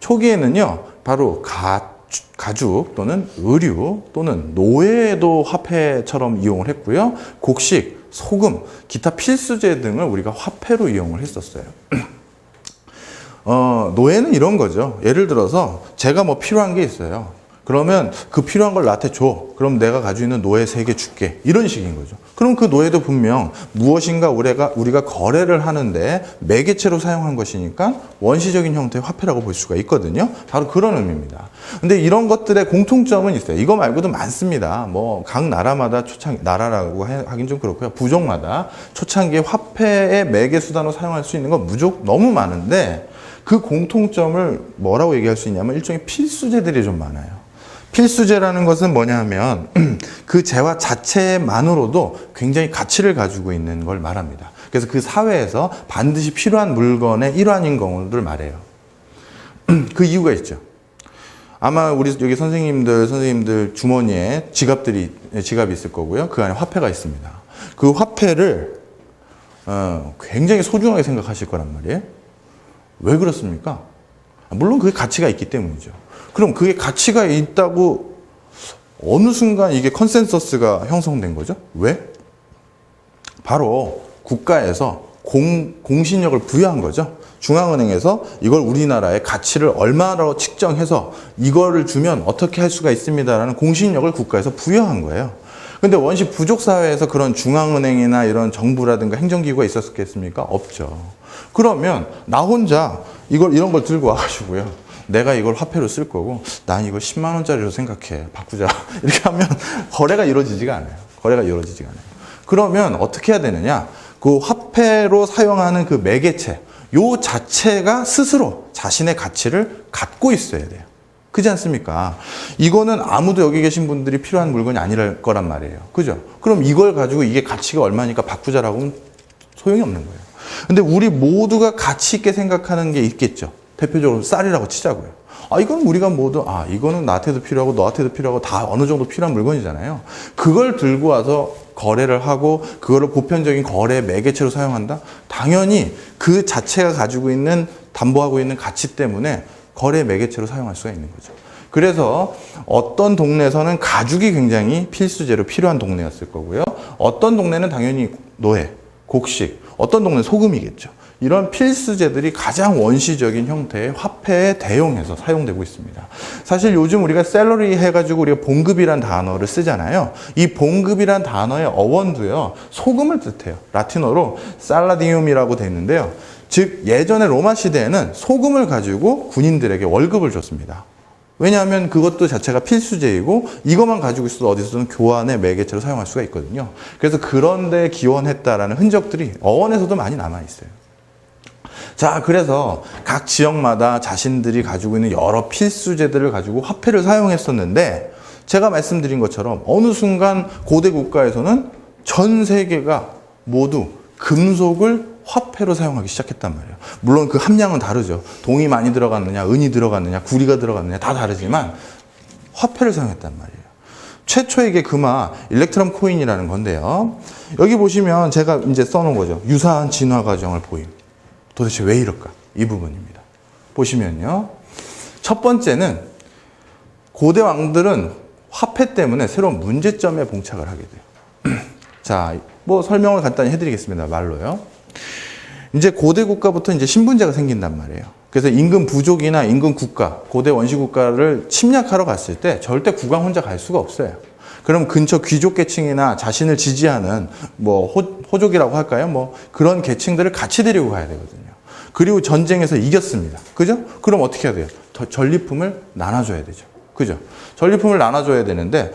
초기에는요, 바로 가죽 또는 의류 또는 노예도 화폐처럼 이용을 했고요. 곡식, 소금, 기타 필수재 등을 우리가 화폐로 이용을 했었어요. 노예는 이런 거죠. 예를 들어서 제가 뭐 필요한 게 있어요. 그러면 그 필요한 걸 나한테 줘. 그럼 내가 가지고 있는 노예 3개 줄게. 이런 식인 거죠. 그럼 그 노예도 분명 무엇인가 우리가 거래를 하는데 매개체로 사용한 것이니까 원시적인 형태의 화폐라고 볼 수가 있거든요. 바로 그런 의미입니다. 근데 이런 것들의 공통점은 있어요. 이거 말고도 많습니다. 뭐 각 나라마다 나라라고 하긴 좀 그렇고요. 부족마다 초창기에 화폐의 매개 수단으로 사용할 수 있는 건 너무 많은데 그 공통점을 뭐라고 얘기할 수 있냐면 일종의 필수재들이 좀 많아요. 필수재라는 것은 뭐냐 하면 그 재화 자체만으로도 굉장히 가치를 가지고 있는 걸 말합니다. 그래서 그 사회에서 반드시 필요한 물건의 일환인 것을 말해요. 그 이유가 있죠. 아마 우리 여기 선생님들 주머니에 지갑이 있을 거고요. 그 안에 화폐가 있습니다. 그 화폐를 굉장히 소중하게 생각하실 거란 말이에요. 왜 그렇습니까? 물론 그게 가치가 있기 때문이죠. 그럼 그게 가치가 있다고 어느 순간 이게 컨센서스가 형성된 거죠? 왜? 바로 국가에서 공신력을 부여한 거죠. 중앙은행에서 이걸 우리나라의 가치를 얼마로 측정해서 이거를 주면 어떻게 할 수가 있습니다라는 공신력을 국가에서 부여한 거예요. 근데 원시 부족 사회에서 그런 중앙은행이나 이런 정부라든가 행정기구가 있었겠습니까? 없죠. 그러면 나 혼자 이런 걸 들고 와가지고요. 내가 이걸 화폐로 쓸 거고 난 이걸 10만 원짜리로 생각해. 바꾸자. 이렇게 하면 거래가 이루어지지가 않아요. 그러면 어떻게 해야 되느냐? 그 화폐로 사용하는 그 매개체 요 자체가 스스로 자신의 가치를 갖고 있어야 돼요. 그렇지 않습니까? 이거는 아무도 여기 계신 분들이 필요한 물건이 아닐 거란 말이에요. 그죠? 그럼 이걸 가지고 이게 가치가 얼마니까 바꾸자라고 하면 소용이 없는 거예요. 근데 우리 모두가 가치 있게 생각하는 게 있겠죠. 대표적으로 쌀이라고 치자고요. 이건 우리가 모두 이거는 나한테도 필요하고 너한테도 필요하고 다 어느 정도 필요한 물건이잖아요. 그걸 들고 와서 거래를 하고 그거를 보편적인 거래 매개체로 사용한다? 당연히 그 자체가 가지고 있는 담보하고 있는 가치 때문에 거래 매개체로 사용할 수가 있는 거죠. 그래서 어떤 동네에서는 가죽이 굉장히 필수재로 필요한 동네였을 거고요. 어떤 동네는 당연히 노예, 곡식, 어떤 동네는 소금이겠죠. 이런 필수재들이 가장 원시적인 형태의 화폐에 대용해서 사용되고 있습니다. 사실 요즘 우리가 셀러리 해가지고 우리가 봉급이란 단어를 쓰잖아요. 이 봉급이란 단어의 어원도요, 소금을 뜻해요. 라틴어로 살라디움이라고 되어 있는데요. 즉 예전에 로마 시대에는 소금을 가지고 군인들에게 월급을 줬습니다. 왜냐하면 그것도 자체가 필수재이고 이것만 가지고 있어도 어디서든 교환의 매개체로 사용할 수가 있거든요. 그래서 그런 데 기원했다라는 흔적들이 어원에서도 많이 남아있어요. 자, 그래서 각 지역마다 자신들이 가지고 있는 여러 필수재들을 가지고 화폐를 사용했었는데 제가 말씀드린 것처럼 어느 순간 고대 국가에서는 전 세계가 모두 금속을 화폐로 사용하기 시작했단 말이에요. 물론 그 함량은 다르죠. 동이 많이 들어갔느냐, 은이 들어갔느냐, 구리가 들어갔느냐 다 다르지만 화폐를 사용했단 말이에요. 최초의 게 그마 일렉트럼 코인이라는 건데요. 여기 보시면 제가 이제 써놓은 거죠. 유사한 진화 과정을 보임. 도대체 왜 이럴까? 이 부분입니다. 보시면요. 첫 번째는 고대 왕들은 화폐 때문에 새로운 문제점에 봉착을 하게 돼요. 자, 뭐 설명을 간단히 해드리겠습니다. 말로요. 이제 고대 국가부터 이제 신분제가 생긴단 말이에요. 그래서 임금 부족이나 임금 국가, 고대 원시 국가를 침략하러 갔을 때 절대 국왕 혼자 갈 수가 없어요. 그럼 근처 귀족 계층이나 자신을 지지하는 뭐 호족이라고 할까요? 뭐 그런 계층들을 같이 데리고 가야 되거든요. 그리고 전쟁에서 이겼습니다. 그죠? 그럼 어떻게 해야 돼요? 전리품을 나눠줘야 되죠. 그죠? 전리품을 나눠줘야 되는데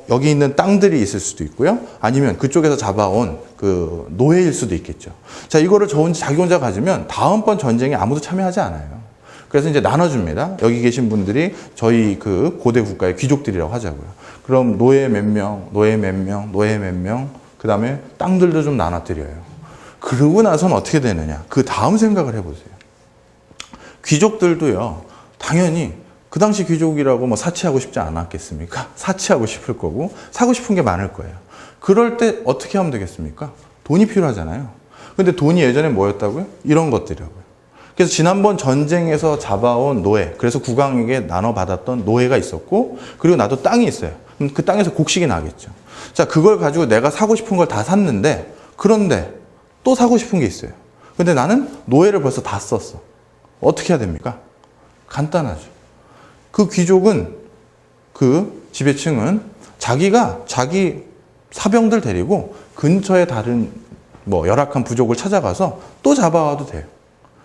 여기 있는 땅들이 있을 수도 있고요. 아니면 그쪽에서 잡아온 그 노예일 수도 있겠죠. 자, 이거를 자기 혼자 가지면 다음번 전쟁에 아무도 참여하지 않아요. 그래서 이제 나눠줍니다. 여기 계신 분들이 저희 그 고대 국가의 귀족들이라고 하자고요. 그럼 노예 몇 명, 노예 몇 명, 노예 몇 명, 그 다음에 땅들도 좀 나눠드려요. 그러고 나서는 어떻게 되느냐. 그 다음 생각을 해보세요. 귀족들도요, 당연히 그 당시 귀족이라고 뭐 사치하고 싶지 않았겠습니까? 사치하고 싶을 거고, 사고 싶은 게 많을 거예요. 그럴 때 어떻게 하면 되겠습니까? 돈이 필요하잖아요. 근데 돈이 예전에 뭐였다고요? 이런 것들이라고요. 그래서 지난번 전쟁에서 잡아온 노예, 그래서 국왕에게 나눠받았던 노예가 있었고, 그리고 나도 땅이 있어요. 그럼 그 땅에서 곡식이 나겠죠. 자, 그걸 가지고 내가 사고 싶은 걸 다 샀는데, 그런데 또 사고 싶은 게 있어요. 근데 나는 노예를 벌써 다 썼어. 어떻게 해야 됩니까? 간단하죠. 그 귀족은, 그 지배층은 자기가 자기 사병들 데리고 근처에 다른 뭐 열악한 부족을 찾아가서 또 잡아와도 돼요.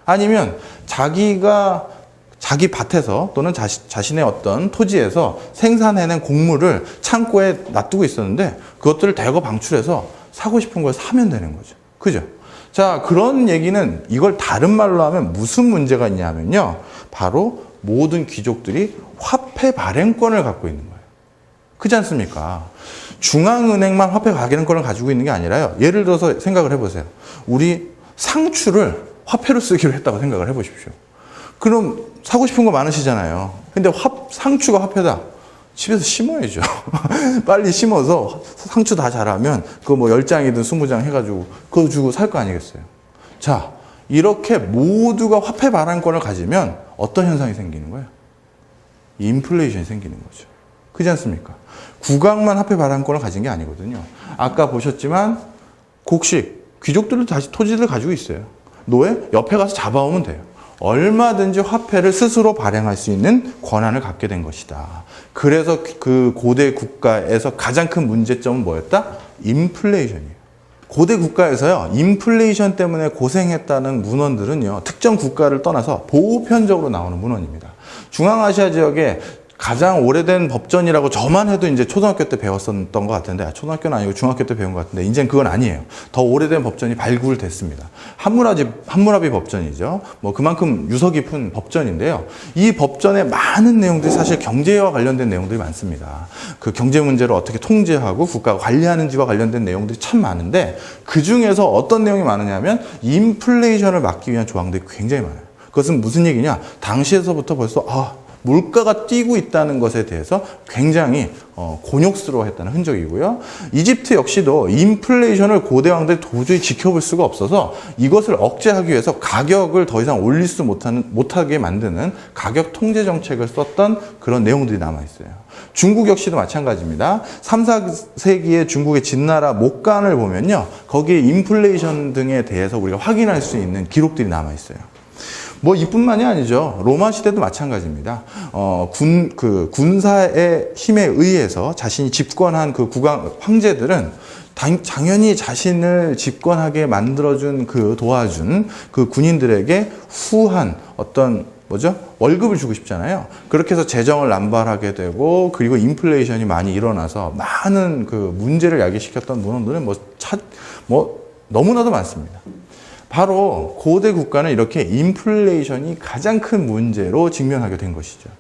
아니면 자기가 자기 밭에서 또는 자신의 어떤 토지에서 생산해낸 곡물을 창고에 놔두고 있었는데 그것들을 대거 방출해서 사고 싶은 걸 사면 되는 거죠. 그죠? 자, 그런 얘기는 이걸 다른 말로 하면 무슨 문제가 있냐면요. 바로 모든 귀족들이 화폐 발행권을 갖고 있는 거예요. 그렇지 않습니까? 중앙은행만 화폐 발행권을 가지고 있는 게 아니라요. 예를 들어서 생각을 해보세요. 우리 상추를 화폐로 쓰기로 했다고 생각을 해보십시오. 그럼 사고 싶은 거 많으시잖아요. 근데 상추가 화폐다. 집에서 심어야죠. 빨리 심어서 상추 다 자라면 그거 뭐 10장이든 20장 해가지고 그거 주고 살 거 아니겠어요. 자, 이렇게 모두가 화폐 발행권을 가지면 어떤 현상이 생기는 거예요? 인플레이션이 생기는 거죠. 그렇지 않습니까? 국왕만 화폐 발행권을 가진 게 아니거든요. 아까 보셨지만 곡식, 귀족들도 다시 토지를 가지고 있어요. 노예 옆에 가서 잡아오면 돼요. 얼마든지 화폐를 스스로 발행할 수 있는 권한을 갖게 된 것이다. 그래서 그 고대 국가에서 가장 큰 문제점은 뭐였다? 인플레이션이에요. 고대 국가에서요, 인플레이션 때문에 고생했다는 문헌들은요, 특정 국가를 떠나서 보편적으로 나오는 문헌입니다. 중앙아시아 지역에 가장 오래된 법전이라고 저만 해도 이제 초등학교 때 배웠었던 것 같은데, 초등학교는 아니고 중학교 때 배운 것 같은데, 이제는 그건 아니에요. 더 오래된 법전이 발굴됐습니다. 함무라비 법전이죠. 뭐 그만큼 유서 깊은 법전인데요. 이 법전의 많은 내용들이 사실 경제와 관련된 내용들이 많습니다. 그 경제 문제를 어떻게 통제하고 국가가 관리하는지와 관련된 내용들이 참 많은데, 그 중에서 어떤 내용이 많으냐면 인플레이션을 막기 위한 조항들이 굉장히 많아요. 그것은 무슨 얘기냐? 당시에서부터 벌써 물가가 뛰고 있다는 것에 대해서 굉장히 곤욕스러워했다는 흔적이고요. 이집트 역시도 인플레이션을 고대 왕들이 도저히 지켜볼 수가 없어서 이것을 억제하기 위해서 가격을 더 이상 올릴 수 못하게 만드는 가격 통제 정책을 썼던 그런 내용들이 남아있어요. 중국 역시도 마찬가지입니다. 3, 4세기의 중국의 진나라 목간을 보면요. 거기에 인플레이션 등에 대해서 우리가 확인할 수 있는 기록들이 남아있어요. 뭐 이뿐만이 아니죠. 로마 시대도 마찬가지입니다. 군사의 힘에 의해서 자신이 집권한 그 황제들은 당연히 자신을 집권하게 만들어준 도와준 그 군인들에게 후한 어떤 월급을 주고 싶잖아요. 그렇게 해서 재정을 남발하게 되고, 그리고 인플레이션이 많이 일어나서 많은 그 문제를 야기시켰던 문헌들은 너무나도 많습니다. 바로 고대 국가는 이렇게 인플레이션이 가장 큰 문제로 직면하게 된 것이죠.